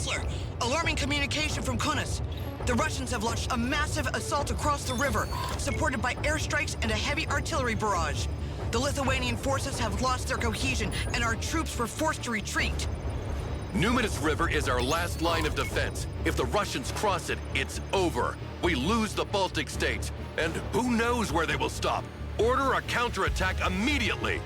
Counselor, alarming communication from Kunis. The Russians have launched a massive assault across the river, supported by airstrikes and a heavy artillery barrage. The Lithuanian forces have lost their cohesion, and our troops were forced to retreat. Numinous River is our last line of defense. If the Russians cross it, it's over. We lose the Baltic states, and who knows where they will stop. Order a counterattack immediately!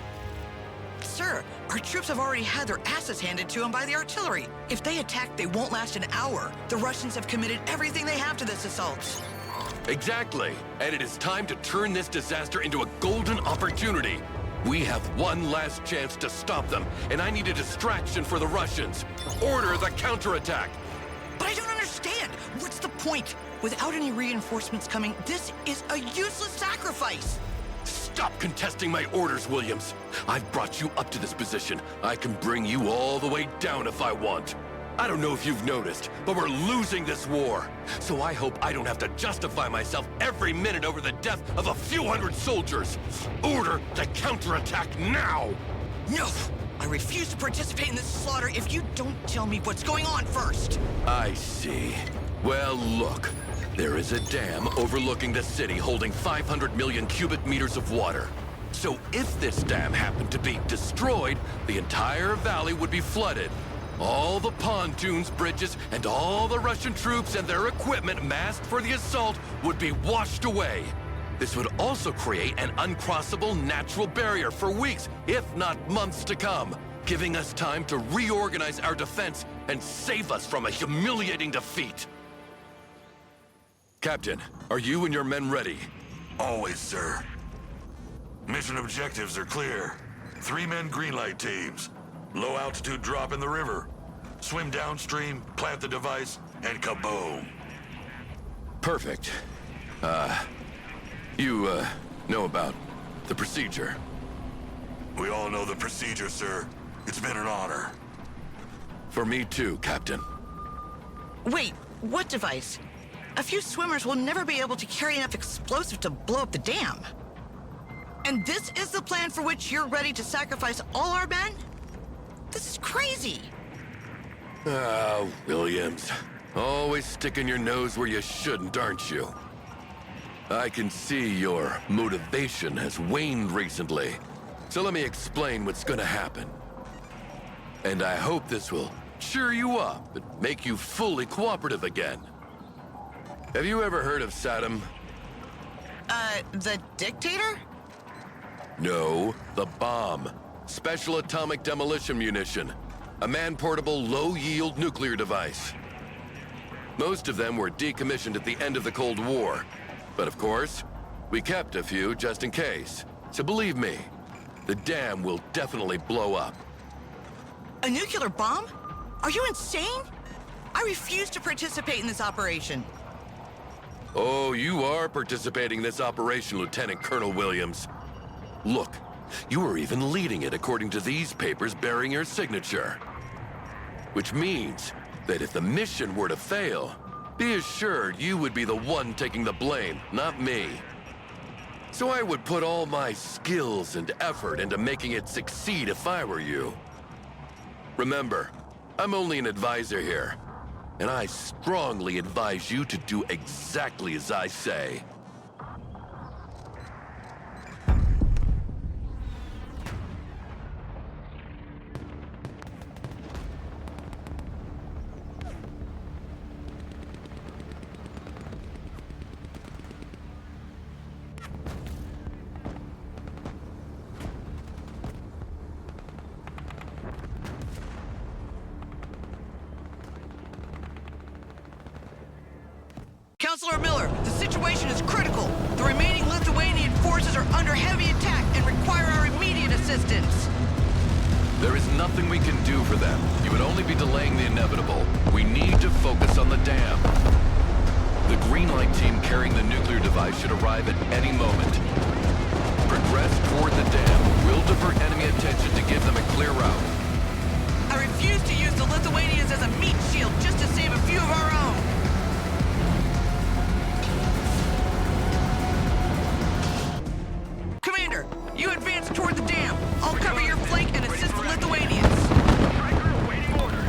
Sir, our troops have already had their asses handed to them by the artillery. If they attack, they won't last an hour. The Russians have committed everything they have to this assault. Exactly, and it is time to turn this disaster into a golden opportunity. We have one last chance to stop them, and I need a distraction for the Russians. Order the counterattack! But I don't understand. What's the point? Without any reinforcements coming, this is a useless sacrifice. Stop contesting my orders, Williams. I've brought you up to this position. I can bring you all the way down if I want. I don't know if you've noticed, but we're losing this war. So I hope I don't have to justify myself every minute over the death of a few hundred soldiers. Order the counterattack now! No! I refuse to participate in this slaughter if you don't tell me what's going on first. I see. Well, look. There is a dam overlooking the city holding 500 million cubic meters of water. So if this dam happened to be destroyed, the entire valley would be flooded. All the pontoons, bridges, and all the Russian troops and their equipment massed for the assault would be washed away. This would also create an uncrossable natural barrier for weeks, if not months to come, giving us time to reorganize our defense and save us from a humiliating defeat. Captain, are you and your men ready? Always, sir. Mission objectives are clear. 3-man Greenlight teams. Low altitude drop in the river. Swim downstream, plant the device, and kaboom. Perfect. You know about the procedure? We all know the procedure, sir. It's been an honor. For me too, Captain. Wait, what device? A few swimmers will never be able to carry enough explosive to blow up the dam. And this is the plan for which you're ready to sacrifice all our men? This is crazy. Williams. Always sticking your nose where you shouldn't, aren't you? I can see your motivation has waned recently. So let me explain what's gonna happen. And I hope this will cheer you up and make you fully cooperative again. Have you ever heard of Saddam? The dictator? No, the bomb. Special atomic demolition munition. A man-portable, low-yield nuclear device. Most of them were decommissioned at the end of the Cold War. But of course, we kept a few just in case. So believe me, the dam will definitely blow up. A nuclear bomb? Are you insane? I refuse to participate in this operation. Oh, you are participating in this operation, Lieutenant Colonel Williams. Look, you were even leading it according to these papers bearing your signature. Which means that if the mission were to fail, be assured you would be the one taking the blame, not me. So I would put all my skills and effort into making it succeed if I were you. Remember, I'm only an advisor here, and I strongly advise you to do exactly as I say. Counselor Miller, the situation is critical. The remaining Lithuanian forces are under heavy attack and require our immediate assistance. There is nothing we can do for them. You would only be delaying the inevitable. We need to focus on the dam. The Greenlight team carrying the nuclear device should arrive at any moment. Progress toward the dam. We'll divert enemy attention to give them a clear route. I refuse to use the Lithuanians as a meat shield just to save a few of our own. Commander, you advance toward the dam. I'll cover your flank and assist the Lithuanians. Striker awaiting orders.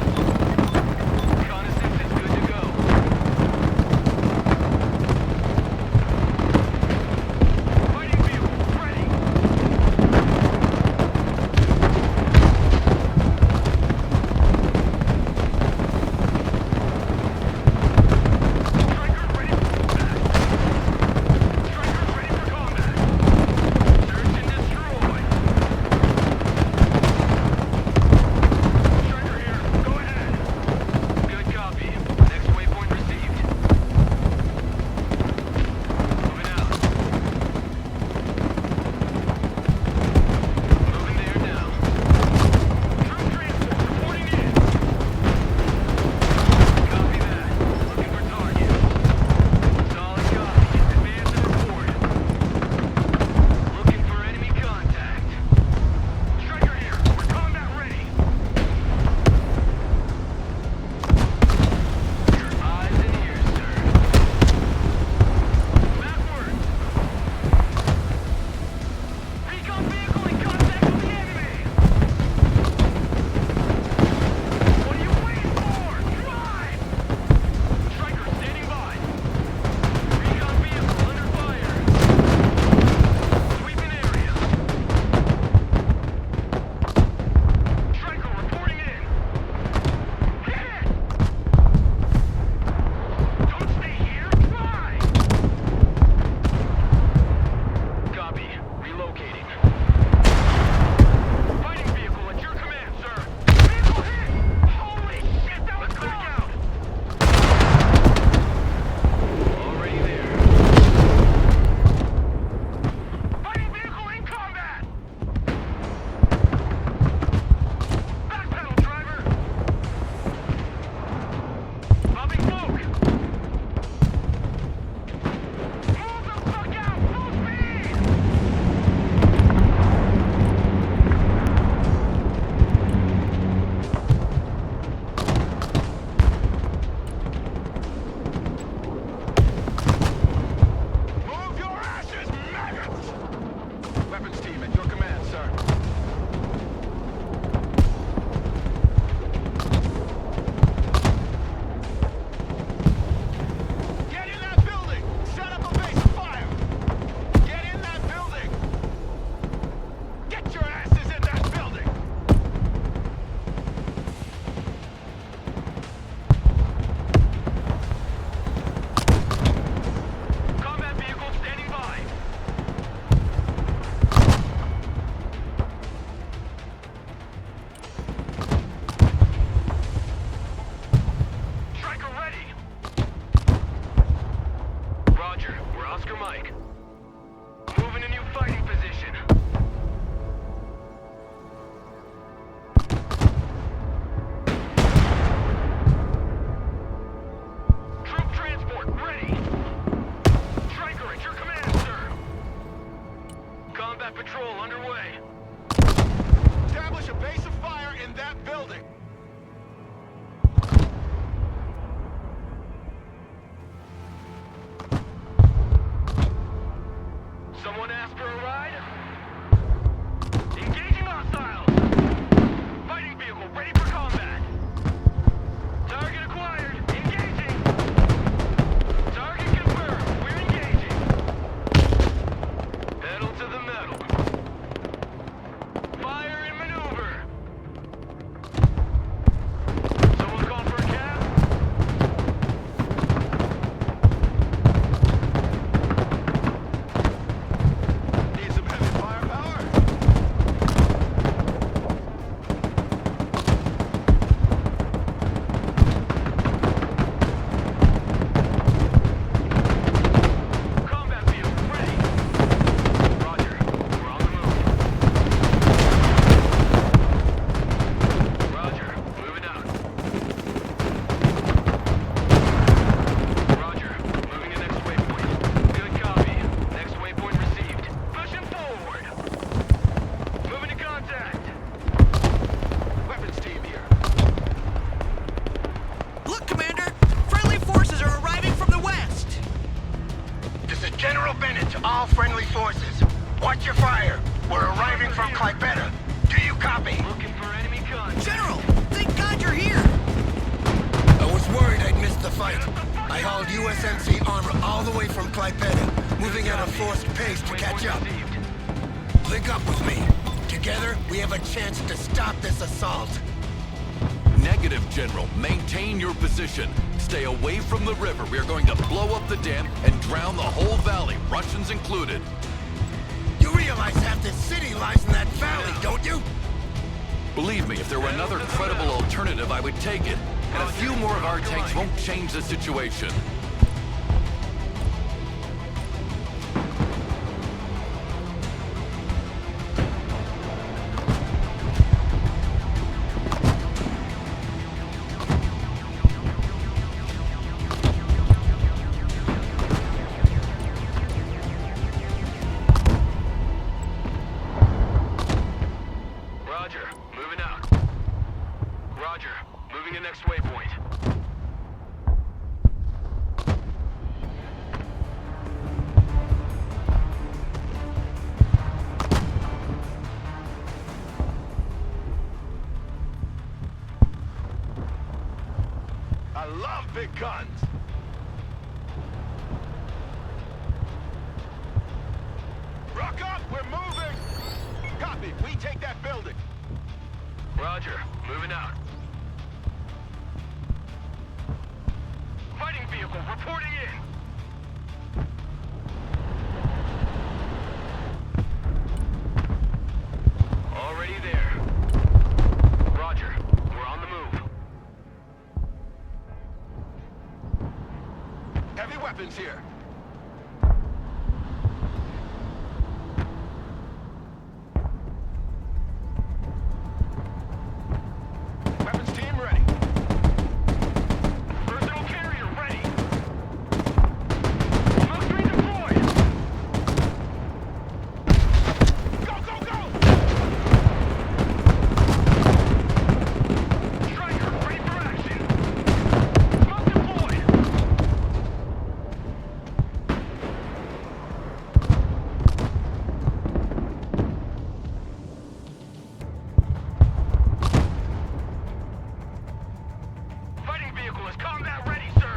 your fire. We're arriving from Clypeta. Do you copy? Looking for enemy guns. General, thank God you're here. I was worried I'd missed the fight. I hauled USMC armor all the way from Clypeta, moving at a forced pace to catch up. Link up with me. Together, we have a chance to stop this assault. Negative, General. Maintain your position. Stay away from the river. We are going to blow up the dam and drown the whole valley, Russians included. You realize half this city lies in that valley, don't you? Believe me, if there were another credible alternative, I would take it. And a few more of our tanks won't change the situation. Roger, moving out. Roger, moving to next waypoint. I love big guns. Rock up, we're moving. Copy, we take that building. Roger, moving out. Fighting vehicle reporting in. Already there. Roger, we're on the move. Heavy weapons here. Weapons team ready. Versatile carrier ready. Smoke screen deployed. Go, go, go! Striker ready for action. Smoke deployed. Fighting vehicle is combat ready, sir.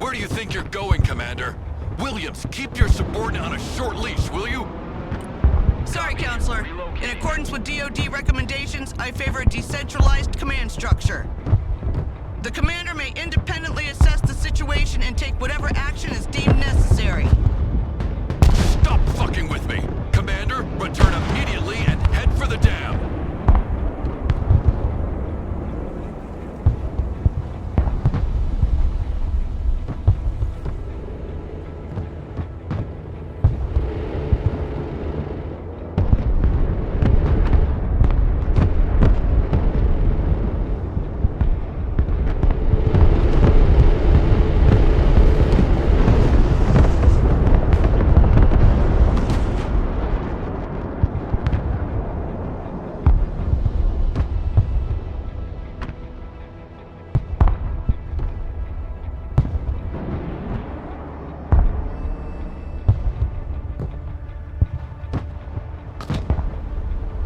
Where do you think you're going, Commander? Williams, keep your subordinate on a short leash, will you? Sorry, Counselor. In accordance with DoD recommendations, I favor a decentralized command structure. The commander may independently assess the situation and take whatever action is deemed necessary. Stop fucking with me! Commander, return immediately and head for the dam!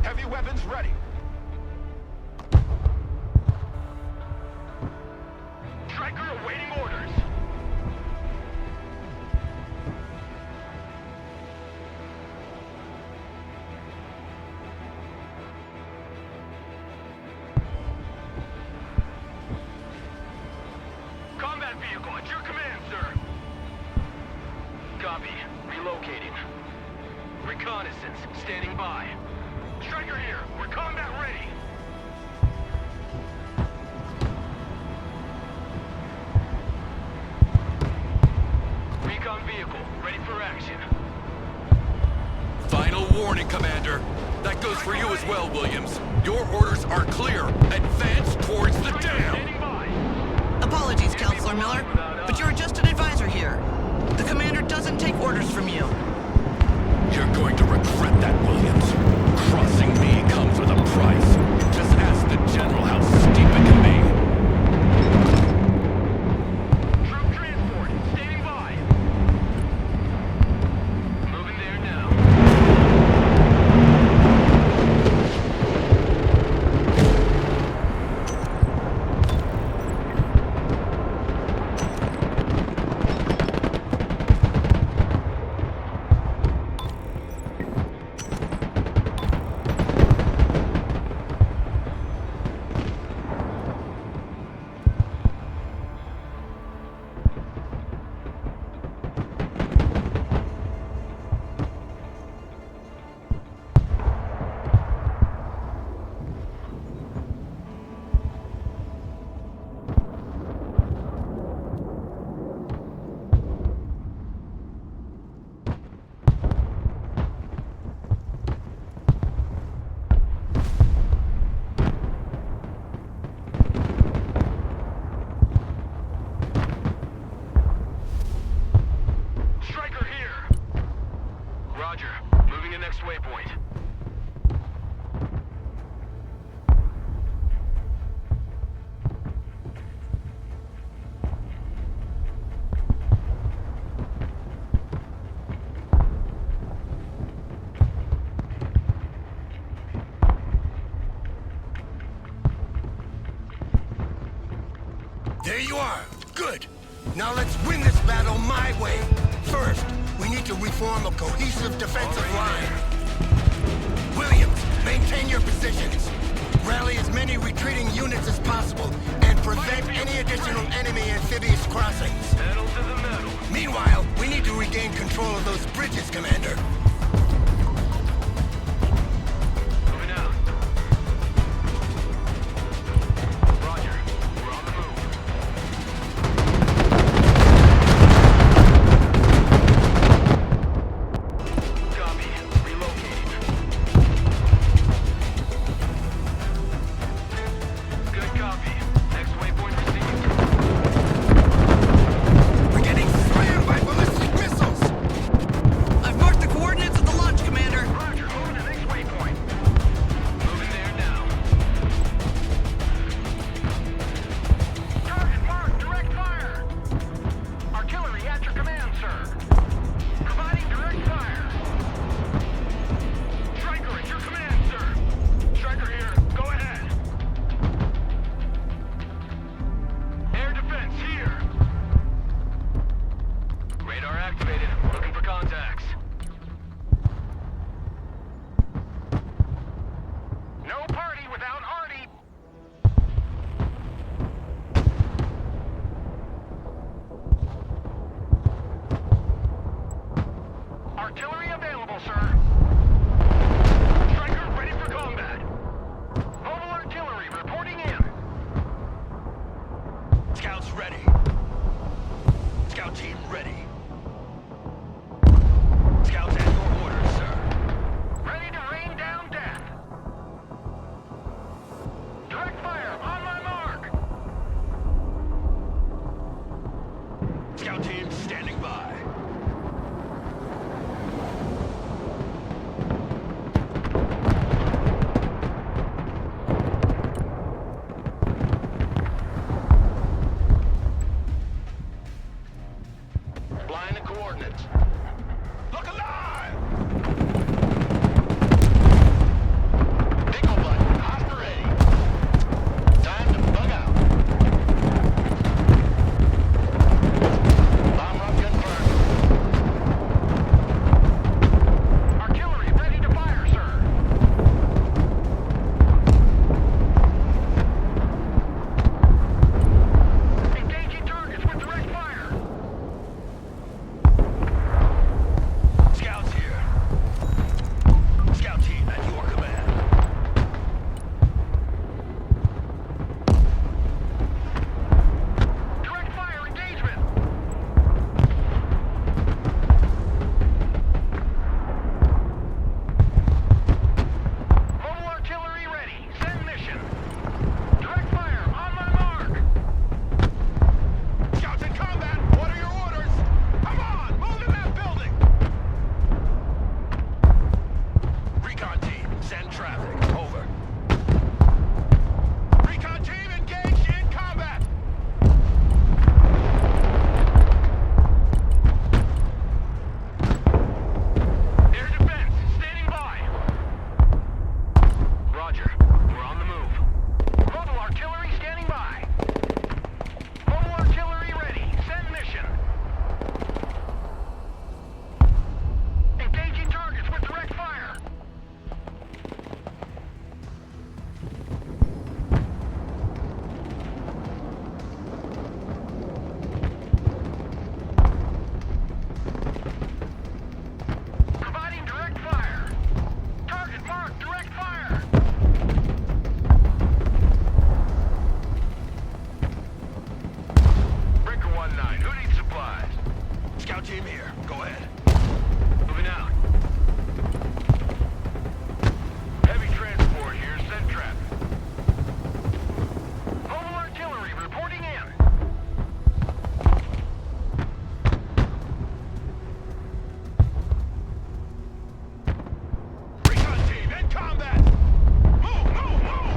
Heavy weapons ready. Striker awaiting orders. Combat vehicle at your command, sir. Copy. Relocating. Reconnaissance standing by. Striker here. We're combat ready. Recon vehicle, ready for action. Final warning, Commander. That goes for you as well, Williams. Your orders are clear. Advance towards the dam. Standing by. Apologies, Counselor Miller, but you're just an advisor here. The commander doesn't take orders from you. You're going to regret that, Williams. Crossing me comes with a price. Just ask the General how steep it can be. Troop transport, standing by. Moving there now. Striker here. Roger. Moving to next waypoint. There you are. Good. Now let's win this battle my way. First, we need to reform a cohesive defensive line. Williams, maintain your positions. Rally as many retreating units as possible and prevent any additional enemy amphibious crossings. Pedal to the metal. Meanwhile, we need to regain control of those bridges, Commander. Moving out. Roger. We're on the move. Copy. Relocating. Good copy. Next waypoint received. We're getting slammed by ballistic missiles! I've marked the coordinates of the launch, Commander. Roger. Moving to next waypoint. Moving there now. Target marked. Direct fire. Artillery at your command, sir. Providing direct fire. Striker at your command, sir. Striker here. Go ahead. Air defense here. Radar activated. Looking for contacts. No party without Artie. Artillery available, sir. Striker ready for combat. Mobile artillery reporting in. Scouts ready. Scout team ready. Scouts at your orders, sir. Ready to rain down death. Direct fire on my mark. Scout team standing by. Line of coordinates. Look alive! Pickle button, hot and ready. Time to bug out. Bomb run team here. Go ahead. Moving out. Heavy transport here, send traffic. Mobile artillery reporting in. Recon team, in combat! Move, move, move!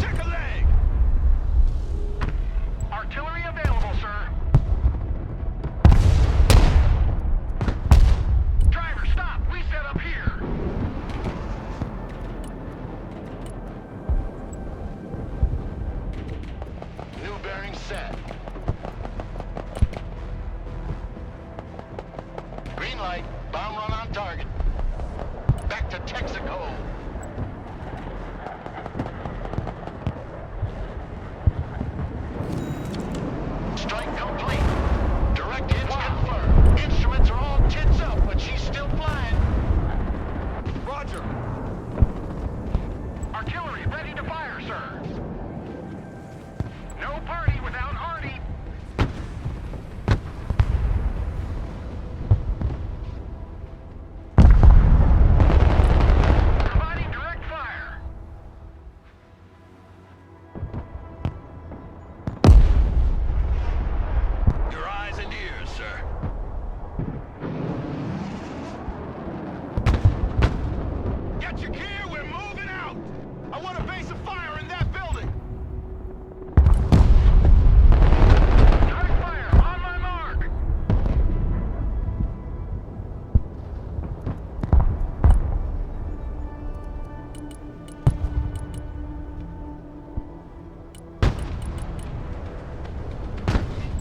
Check a leg! Artillery available, sir. Driver, stop! We set up here. New bearing set. Green light. Bomb run on target. Back to Texaco. Strike complete. Direct hits confirmed. Instruments are all tits up, but she's still flying. Roger. Artillery ready to fire, sir. No party without Artie. Providing direct fire. Your eyes and ears, sir. Get your gear, we're moving out! I want a base of fire in that building! Direct fire on my mark.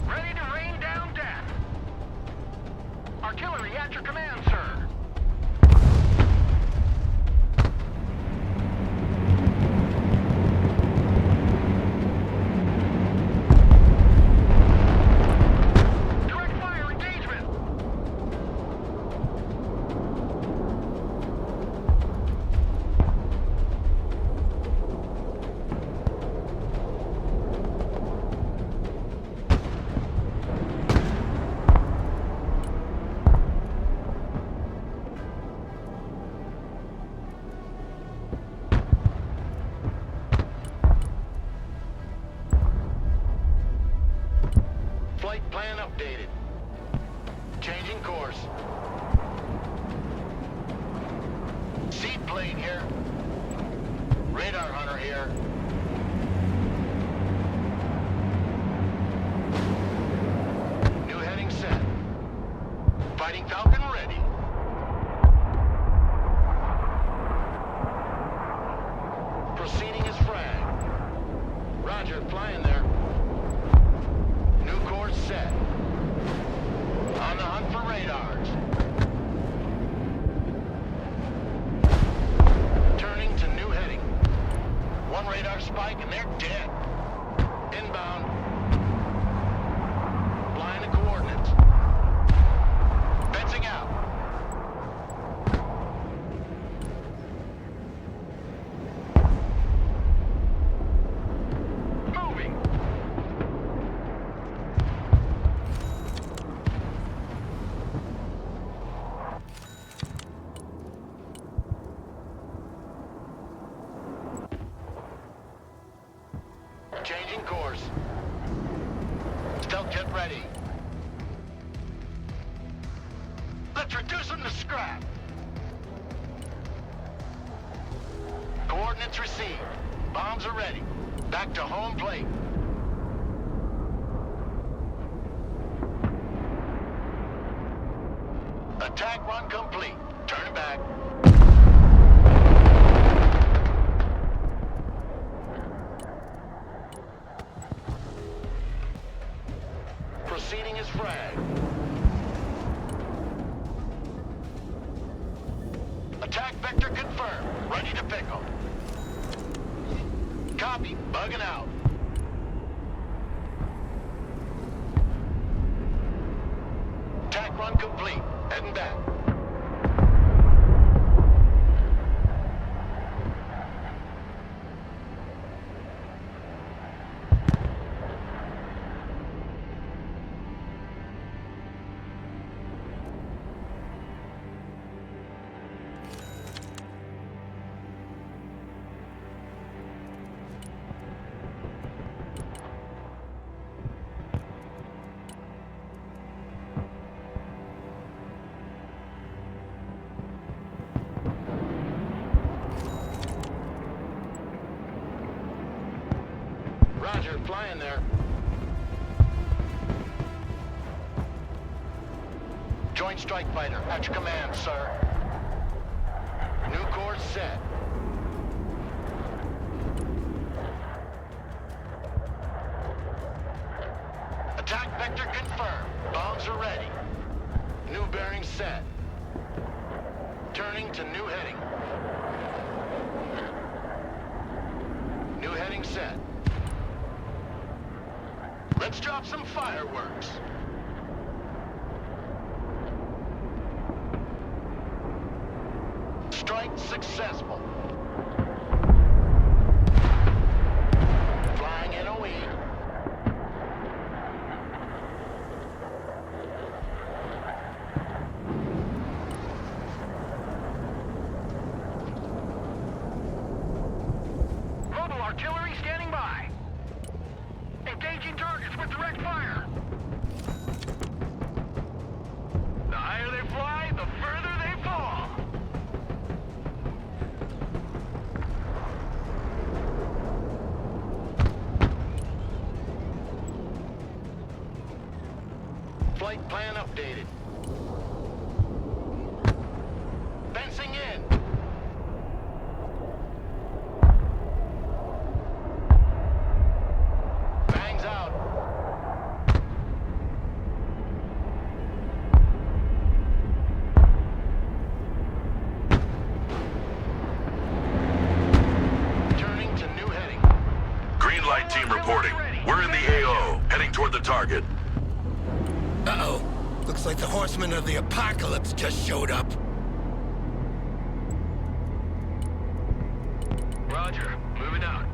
Ready to rain down death. Artillery at your command, sir. Direct fire engagement. Flight plan updated. Changing course. Seaplane here. Radar hunter here. New heading set. Fighting Falcon ready. Proceeding as frag. Roger, flying there. New course set. On the hunt for radars. Turning to new heading. One radar spike and they're dead. Inbound. Flying the coordinates. Fencing out. Moving. Changing course. Stealth jet ready. Let's reduce them to scrap. Coordinates received. Bombs are ready. Back to home plate. Attack run complete. Turn back. Proceeding as frag. Attack vector confirmed. Ready to pickle. Copy. Bugging out. Attack run complete. Heading back. Keep flying there. Joint Strike Fighter, at your command, sir. New course set. Attack vector confirmed. Bombs are ready. New bearing set. Turning to new heading. New heading set. Let's drop some fireworks. Strike successful. Flying NOE. Mobile artillery standing by. Engaging targets with direct fire. The higher they fly, the further they fall. Flight plan updated. Fencing in. Bangs out. Turning to new heading. Green light team reporting. We're in the AO, heading toward the target. Uh-oh. Looks like the horsemen of the apocalypse just showed up. Roger, moving out.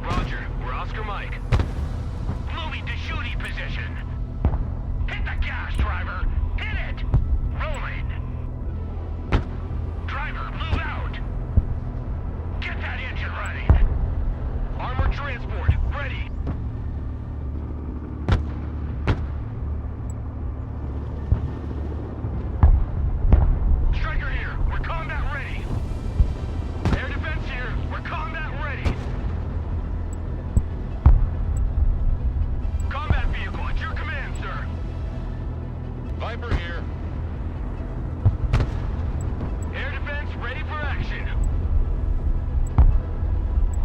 Roger, we're Oscar Mike. Moving to shooting position. Hit the gas, driver. Hit it. Rolling. Driver, move out. Get that engine running. Armored transport, ready. Striker here, we're combat ready. Air defense here, we're combat ready. Combat vehicle at your command, sir. Viper here. Air defense ready for action.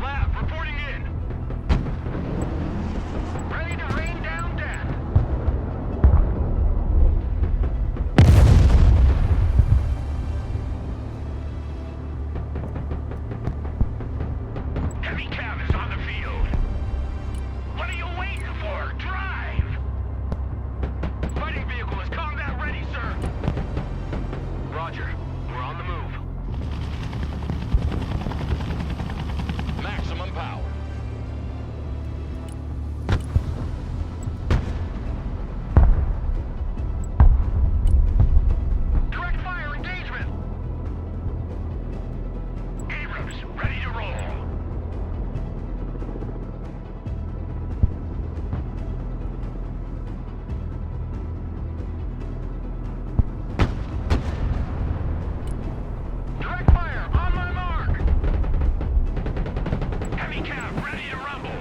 Lab reporting in. Ready to rain down death. Heavy cab is on the field. What are you waiting for? Drive! Fighting vehicle is combat ready, sir. Roger. We're on the move. Maximum power. Direct fire engagement. Abrams, ready to roll. Direct fire, on my mark! Heavy cab, ready to rumble.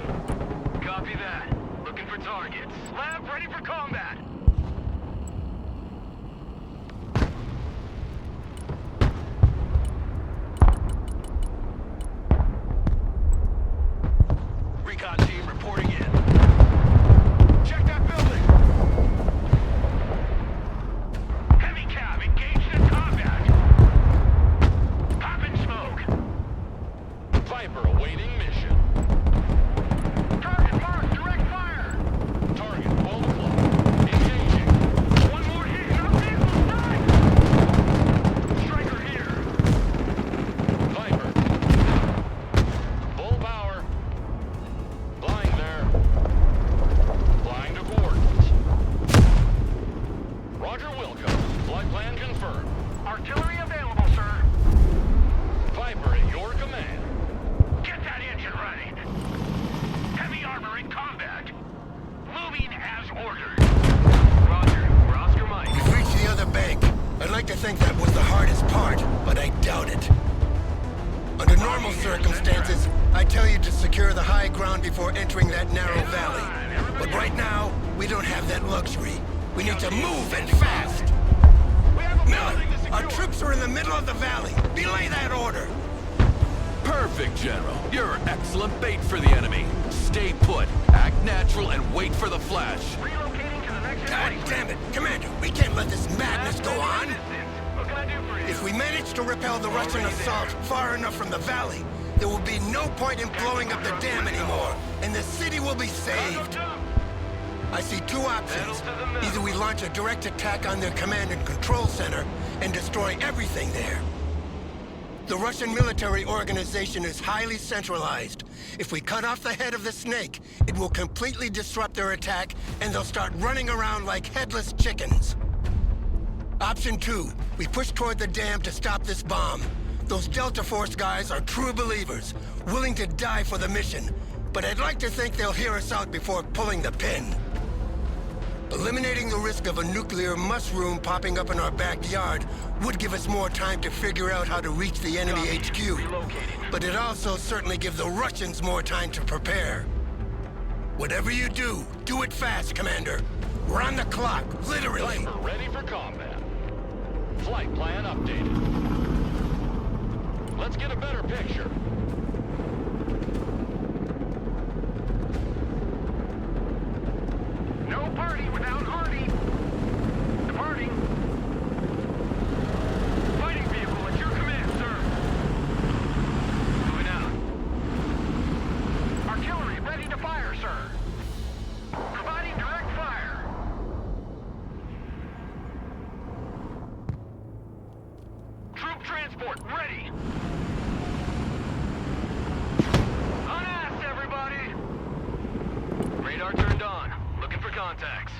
Copy that. Looking for targets. Lab, ready for combat. Recon team reporting in. Check that building! Heavy cab engaged in combat. Popping smoke. Viper awaiting mission. Target marked, direct fire. Target 12 o'clock. Engaging. One more hit and our vehicle's done. Striker here. Viper. Full power. Flying there. Flying to coordinates. Roger Wilco. Flight plan confirmed. Artillery available, sir. Viper at your command. Get that engine running. Heavy armor in combat. Moving as ordered. Roger. We're Oscar Mike. We've reached the other bank. I'd like to think that was the hardest part, but I doubt it. Under normal circumstances, I tell you to secure the high ground before entering that narrow valley. But right now, we don't have that luxury. We need to move and fast. Miller, our troops are in the middle of the valley. Belay that order. Perfect, General. You're excellent bait for the enemy. Stay put, act natural, and wait for the flash. Relocating to the next God damn it, Commander, we can't let this madness go on. What can I do for you? If we manage to repel the Russian assault far enough from the valley, there will be no point in blowing up the dam anymore, and the city will be saved. I see two options. Either we launch a direct attack on their command and control center and destroy everything there. The Russian military organization is highly centralized. If we cut off the head of the snake, it will completely disrupt their attack, and they'll start running around like headless chickens. Option 2, we push toward the dam to stop this bomb. Those Delta Force guys are true believers, willing to die for the mission, but I'd like to think they'll hear us out before pulling the pin. Eliminating the risk of a nuclear mushroom popping up in our backyard would give us more time to figure out how to reach the enemy HQ. But it also certainly gives the Russians more time to prepare. Whatever you do, do it fast, Commander. We're on the clock, literally. Viper ready for combat. Flight plan updated. Let's get a better picture. No party without Hardy. Departing. Fighting vehicle at your command, sir. Moving out. Artillery ready to fire, sir. Providing direct fire. Troop transport ready. Unasked, everybody. Radar turned on. Looking for contacts.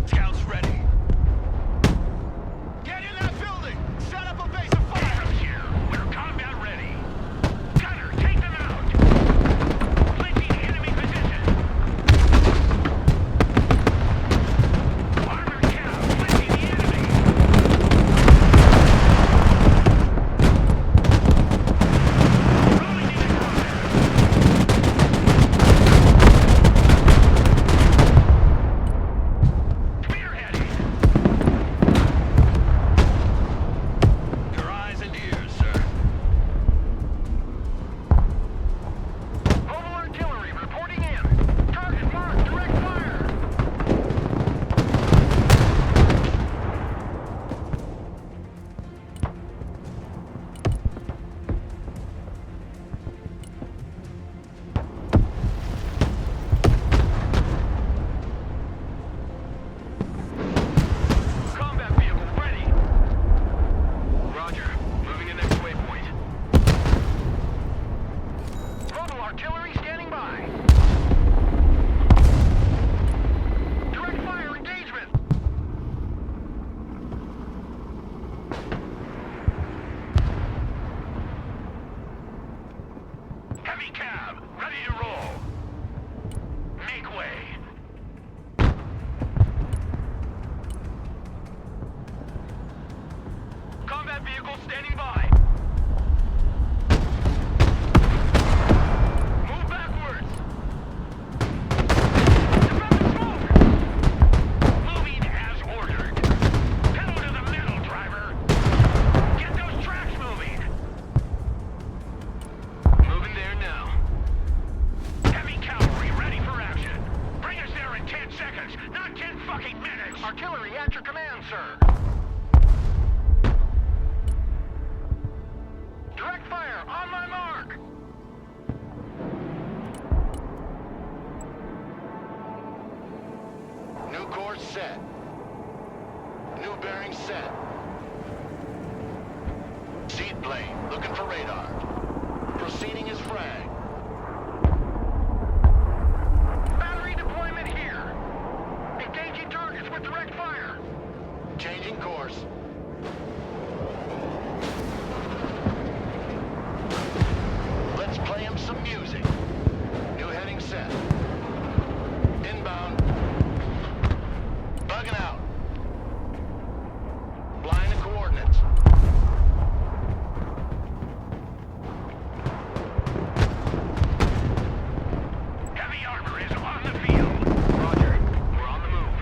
Scouts ready. Get in that building! Set up a base of fire! Arrows here. We're combat ready. Gunner, take them out. Clinching enemy position. Armored cow, clinching the enemy. Rolling into combat. Spearheading. Your eyes and ears, sir. Mobile artillery reporting in. Target marked. Direct fire. Combat vehicle ready. Roger. Moving to next waypoint. Mobile artillery standing by. Direct fire engagement. Heavy cab, ready to roll. Make way. Combat vehicle standing by. Move backwards. Defend smoke. Moving as ordered. Pedal to the metal, driver. Get those tracks moving. Moving there now. Heavy cavalry ready for action. Bring us there in 10 seconds, not 10 fucking minutes. Artillery at your command, sir. Direct fire on my mark. New course set. New bearing set. Seed plane looking for radar. Proceeding as frag. Battery deployment here. Engaging targets with direct fire. Changing course. Let's play him some music. New heading set. out. Line the coordinates. Heavy armor is on the field. Roger. We're on the move.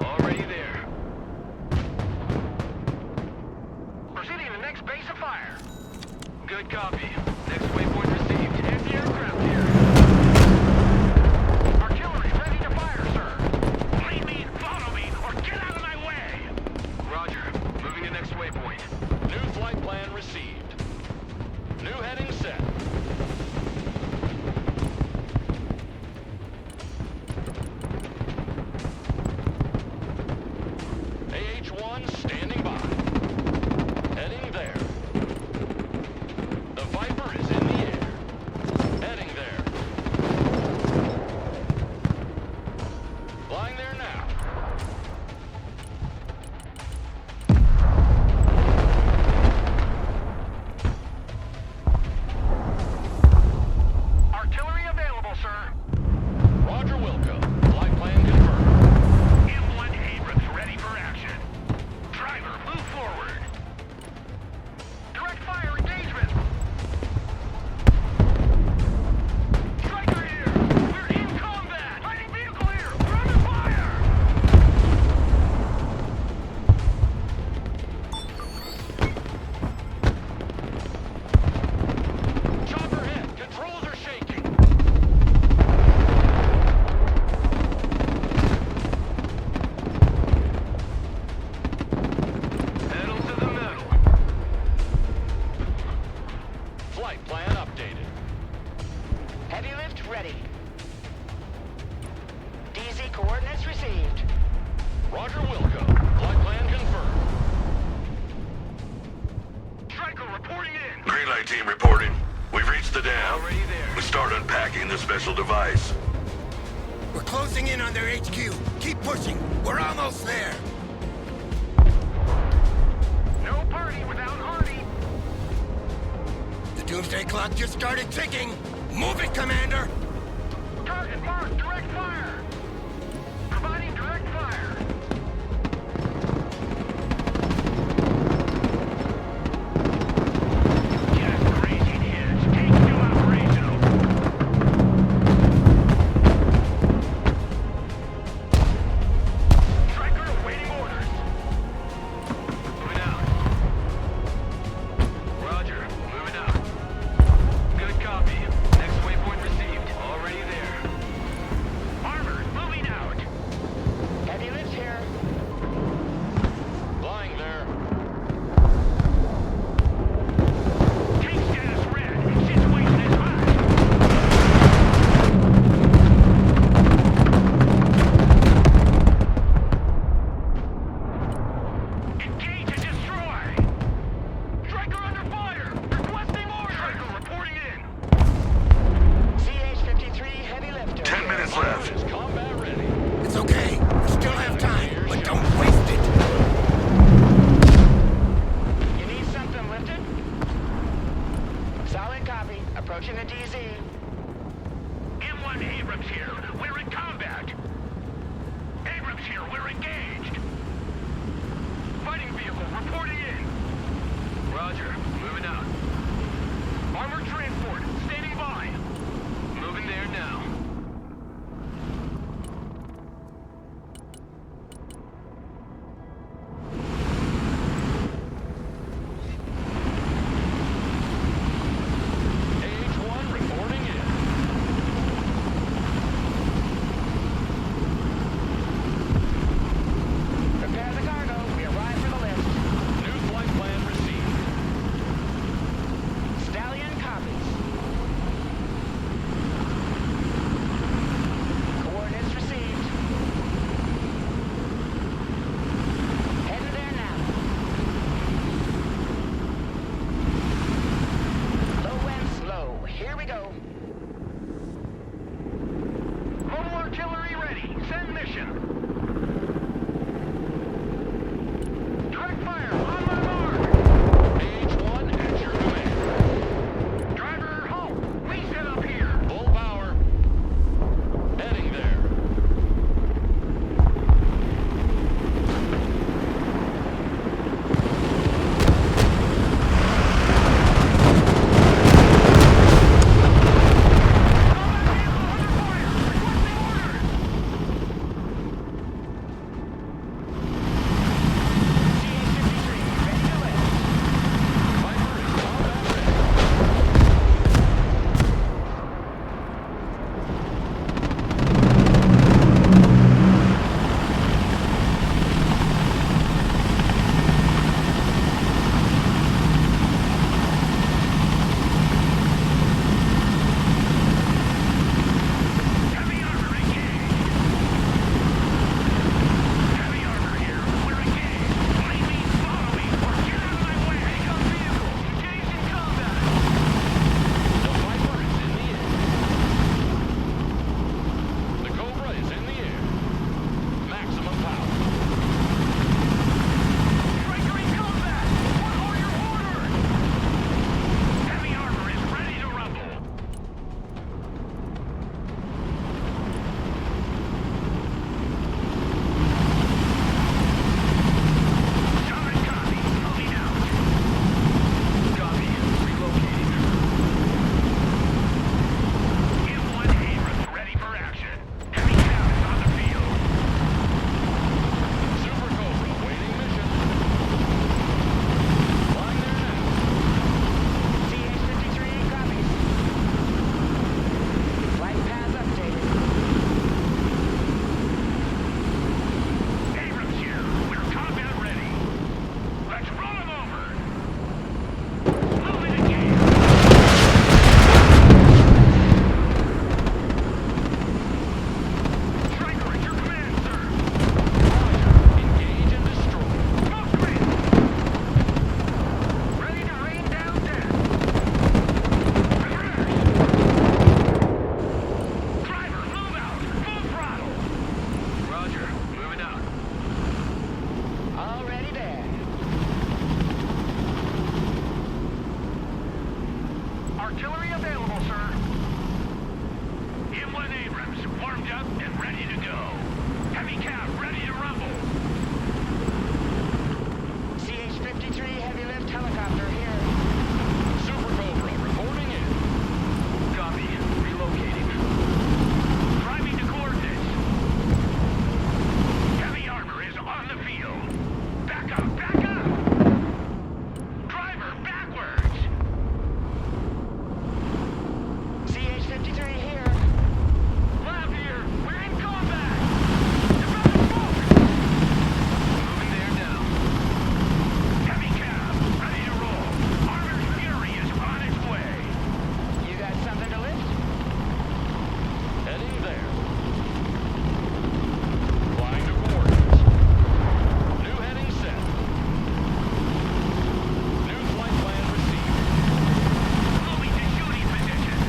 Already there. Proceeding to the next base of fire. Good copy. Next waypoint received. Anti-aircraft here. Artillery ready to fire, sir. Lead me, follow me, or get out of my way! Roger. Moving to next waypoint. New flight plan received. New heading set. AH-1 standing by. Heading there. The Viper is in the air. Heading there. Flying there now. Artillery available, sir. Roger Wilco. Flight plan confirmed. M1 Abrams ready for action. Driver, move forward. Direct fire engagement. Striker here. We're in combat. Fighting vehicle here. We're under fire. Chopper hit. Controls are shaking. Pedal to the metal. Flight plan updated. Heavy lift ready. DZ coordinates received. Roger Wilco. Flight plan confirmed. Striker reporting in. Greenlight team reporting. We've reached the dam. Already there. We start unpacking the special device. We're closing in on their HQ. Keep pushing. We're almost there. No party without Hardy. The doomsday clock just started ticking. Move it, Commander. Target marked. Direct fire. Providing direct fire. Just crazy kids. Take two operational. Striker awaiting orders. Moving out. Roger. Moving out. Good copy. Next waypoint received. Already there. Armor moving out. Heavy lift here. Flying there. Tank status red. Situation is hot. Engage and destroy. Striker under fire. Requesting orders. Striker reporting in. CH-53 heavy lifter. 10 minutes left. Is combat ready. It's okay. We still have time, but don't waste it. You need something lifted? Solid copy. Approaching the DZ. M1 Abrams here. We're in combat. Abrams here. We're engaged. Fighting vehicle reporting in. Roger. Moving out. Armored transport. Standing by. Moving there now. AH-1 reporting in. Prepare the cargo. We arrive for the lift. New flight plan received. artillery available, sir. M1 Abrams, warmed up and ready to go. Heavy cap, ready to rumble. CH-53 heavy lift helicopter here. Super Cobra, reporting in. Copy. Relocating. Driving to coordinates. Heavy armor is on the field. Back up, back up! Driver, backwards! CH-53 here. Lab here, we're in combat! Develop smoke! Moving there now. Heavy cab, ready to roll. Armored Fury is on its way. You got something to lift? Heading there. Flying to coordinates. New heading set. New flight plan received. Moving to shooting position.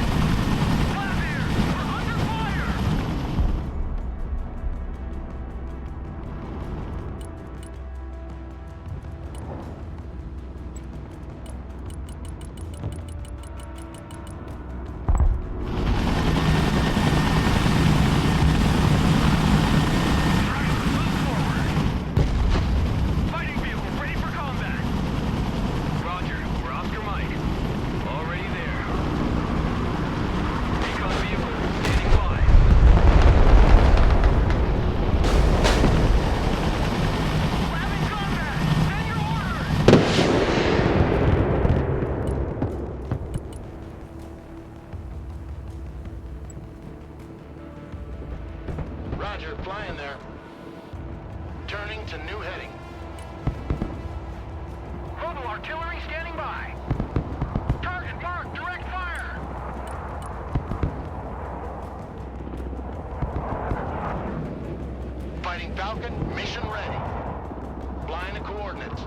Lab here, we're under fire! Driver, move forward. Fighting vehicle ready for combat. Roger, we're Oscar Mike. Already there. Recon vehicle standing by. Lab in combat! Send your orders! Roger, flying there. Turning to new heading. Mobile artillery standing by. Target marked, direct fire. Fighting Falcon, mission ready. Flying to coordinates.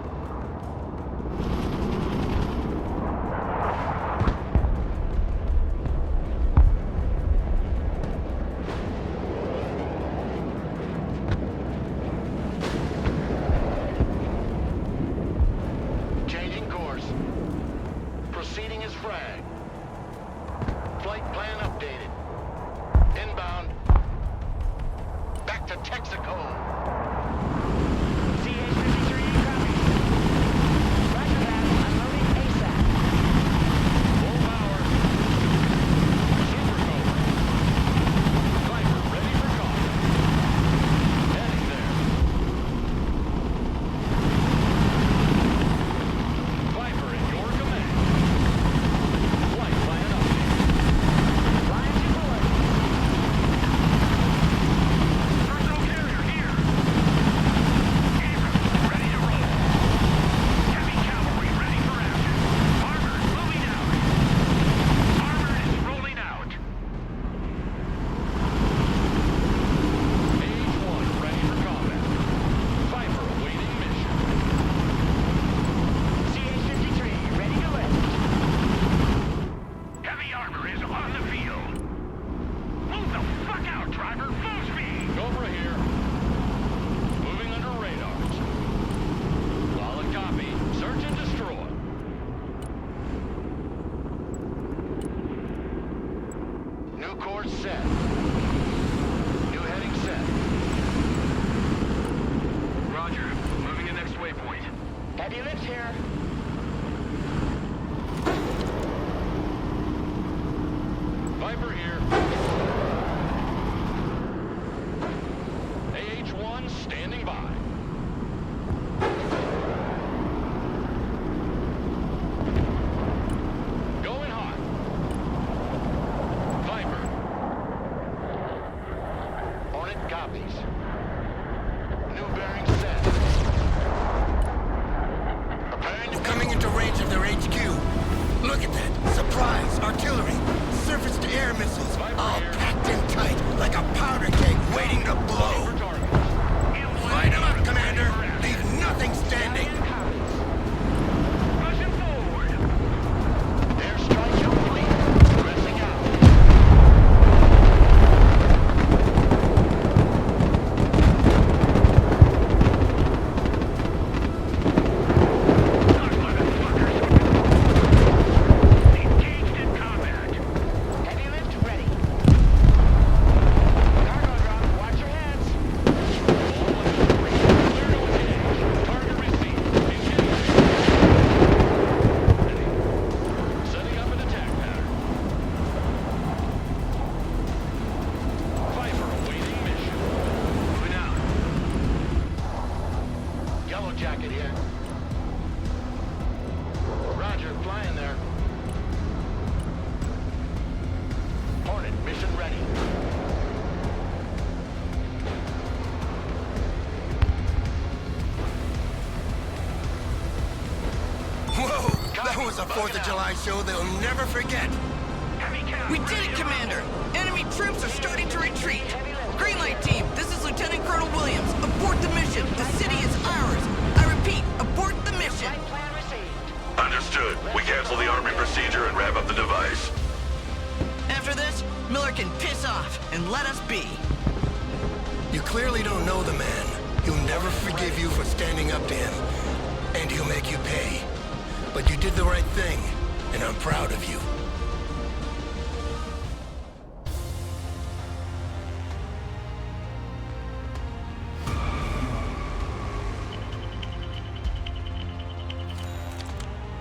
Changing course. Proceeding as frag. Flight plan updated. Inbound. Back to Texaco. CH-53 copy. Roger that. Unloading ASAP. Full power. Super Cobra. Viper ready for combat. Heading there. Viper in your command. Flight plan update. Flying to coordinates. Personal carrier here. Abrams ready to roll. Heavy cavalry ready for action. Armored moving out. Armored is rolling out. H1 ready for combat. Viper awaiting mission. CH-53 ready to lift. Heavy armor is on the field. Move the fuck out, driver. Full speed. Cobra here. Moving under radars. Solid copy. Search and destroy. New course set. New heading set. Roger. Moving to next waypoint. Heavy lift here. Viper here. AH-1 standing by. Going hot. Viper. Hornet copies. New bearing set. Preparing to We're coming into range of their HQ. Look at that. Surprise, artillery, surface-to-air missiles, all packed in tight like a powder keg waiting to blow. for target. Light 'em up, Commander. Leave nothing standing. Pushing forward. Airstrike complete. Pressing out. Engaged in combat. a 4th of July show they'll never forget. We did it, Commander! Enemy troops are starting to retreat! Green Light Team, this is Lieutenant Colonel Williams. Abort the mission. The city is ours. I repeat, abort the mission. Flight plan received. Understood. We cancel the armory procedure and wrap up the device. After this, Miller can piss off and let us be. You clearly don't know the man. He'll never forgive you for standing up to him, and he'll make you pay. But you did the right thing, and I'm proud of you.